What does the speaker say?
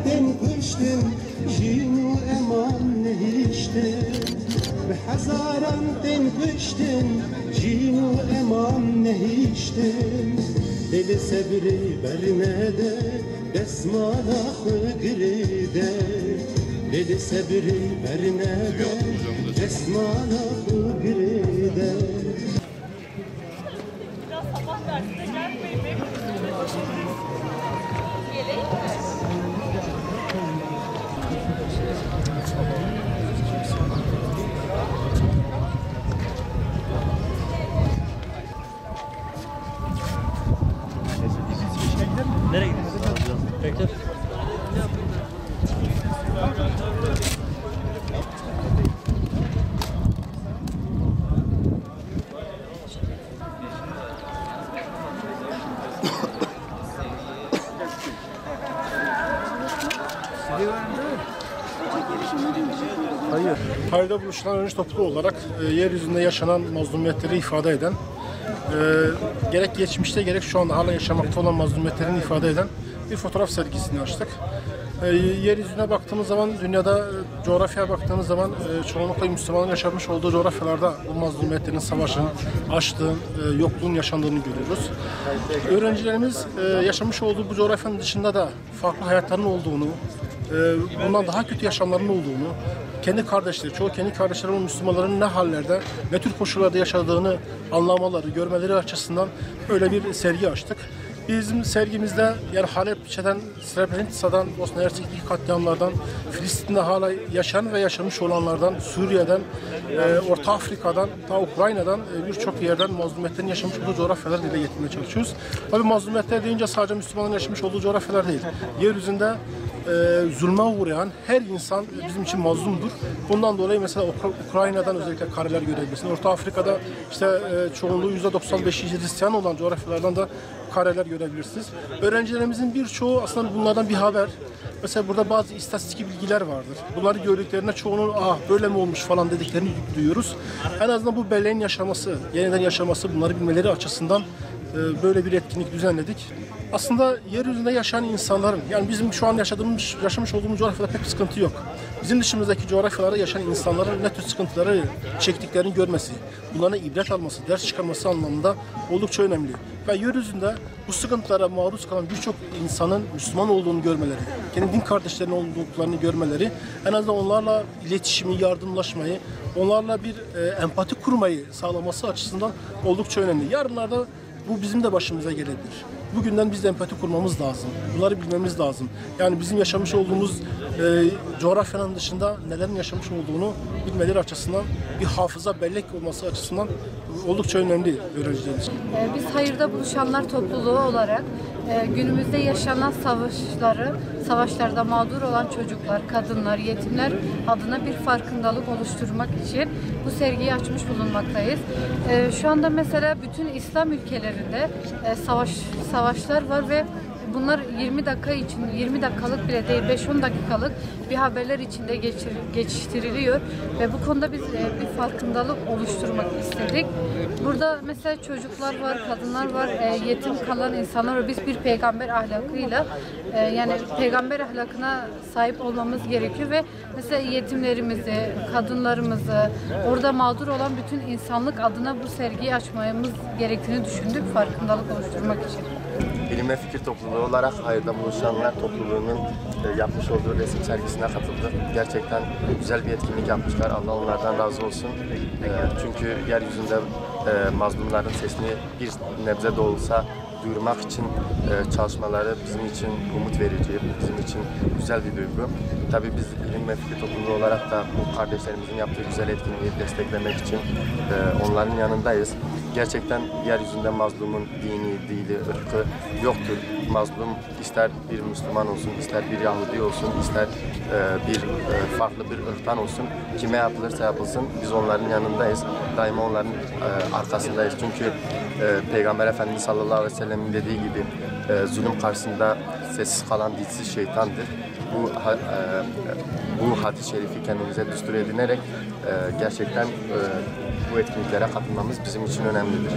Ben kıştım, jinu eman nehiştim. Behazaran den kıştım, jinu eman nehiştim. Deli sebri bernede, besmala hıgride. Deli sebri bernede, besmala hıgride. Biraz sabah dersine gelmeyin. Geleyim mi? Nereye gidiyorsun? Bekle. Hayır. Hayırda buluşulan öğrenci topluluğu olarak yeryüzünde yaşanan mazlumiyetleri ifade eden, gerek geçmişte gerek şu anda hala yaşamakta olan mazlumiyetlerini ifade eden bir fotoğraf sergisini açtık. Yeryüzüne baktığımız zaman, dünyada coğrafyaya baktığımız zaman çoğunlukla Müslümanların yaşamış olduğu coğrafyalarda bu mazlumiyetlerin, savaşın, açlığın, yokluğun yaşandığını görüyoruz. Öğrencilerimiz yaşamış olduğu bu coğrafyanın dışında da farklı hayatların olduğunu, bundan daha kötü yaşamların olduğunu, kendi kardeşleri, çoğu kendi kardeşleri olan Müslümanların ne hallerde, ne tür koşullarda yaşadığını anlamaları, görmeleri açısından öyle bir sergi açtık. Bizim sergimizde yani Halepçe'den, Srebrenica'dan, Bosna Hersek'teki katliamlardan, Filistin'de hala yaşayan ve yaşamış olanlardan, Suriye'den, Orta Afrika'dan, ta Ukrayna'dan birçok yerden mazlumiyetlerin yaşamış olduğu coğrafyaları dile getirmeye çalışıyoruz. Tabii mazlumiyetler deyince sadece Müslümanların yaşamış olduğu coğrafyalar değil. Yeryüzünde zulme uğrayan her insan bizim için mazlumdur. Bundan dolayı mesela Ukrayna'dan özellikle kareler görebilirsiniz. Orta Afrika'da işte çoğunluğu %95'i Hristiyan olan coğrafyalardan da kareler görebilirsiniz. Öğrencilerimizin birçoğu aslında bunlardan bir haber. Mesela burada bazı istatistik bilgiler vardır. Bunları gördüklerinde çoğunun böyle mi olmuş falan dediklerini duyuyoruz. En azından bu belleğin yaşaması, yeniden yaşaması, bunları bilmeleri açısından böyle bir etkinlik düzenledik. Aslında yeryüzünde yaşayan insanların, yani bizim şu an yaşamış olduğumuz coğrafyada pek bir sıkıntı yok. Bizim dışımızdaki coğrafyalarda yaşayan insanların ne tür sıkıntıları çektiklerini görmesi, bunlara ibret alması, ders çıkarması anlamında oldukça önemli. Ve yeryüzünde bu sıkıntılara maruz kalan birçok insanın Müslüman olduğunu görmeleri, kendi din kardeşlerinin olduklarını görmeleri, en azından onlarla iletişimi, yardımlaşmayı, onlarla bir empati kurmayı sağlaması açısından oldukça önemli. Yarınlarda bu bizim de başımıza gelebilir. Bugünden biz de empati kurmamız lazım. Bunları bilmemiz lazım. Yani bizim yaşamış olduğumuz coğrafyanın dışında nelerin yaşamış olduğunu bilmeleri açısından bir hafıza, bellek olması açısından oldukça önemli öğrenciler için. Biz Hayırda Buluşanlar topluluğu olarak günümüzde yaşanan savaşlarda mağdur olan çocuklar, kadınlar, yetimler adına bir farkındalık oluşturmak için bu sergiyi açmış bulunmaktayız. Şu anda mesela bütün İslam ülkelerinde savaşlar var ve bunlar 20 dakika için, 20 dakikalık bile değil, 5-10 dakikalık bir haberler içinde geçiştiriliyor ve bu konuda biz bir farkındalık oluşturmak istedik. Burada mesela çocuklar var, kadınlar var, yetim kalan insanlar var. Biz bir peygamber ahlakıyla, yani peygamber ahlakına sahip olmamız gerekiyor ve mesela yetimlerimizi, kadınlarımızı, orada mağdur olan bütün insanlık adına bu sergiyi açmamız gerektiğini düşündük, farkındalık oluşturmak için. Bilim ve Fikir Topluluğu olarak Hayırda Buluşanlar topluluğunun yapmış olduğu resim sergisine katıldı. Gerçekten güzel bir etkinlik yapmışlar. Allah onlardan razı olsun. Çünkü yeryüzünde mazlumların sesini bir nebze de olsa duyurmak için çalışmaları bizim için umut verici, bizim için güzel bir duygu. Tabii biz Bilim ve Fikir Topluluğu olarak da bu kardeşlerimizin yaptığı güzel etkinliği desteklemek için onların yanındayız. Gerçekten yeryüzünde mazlumun dini, dili, ırkı yoktur. Mazlum ister bir Müslüman olsun, ister bir Yahudi olsun, ister bir farklı bir ırktan olsun. Kime yapılırsa yapılsın biz onların yanındayız. Daima onların arkasındayız. Çünkü Peygamber Efendimiz sallallahu aleyhi ve sellem'in dediği gibi zulüm karşısında sessiz kalan dilsiz şeytandır. Bu hadis-i şerifi kendimize düstur edinerek gerçekten bu etkinliklere katılmamız bizim için önemlidir.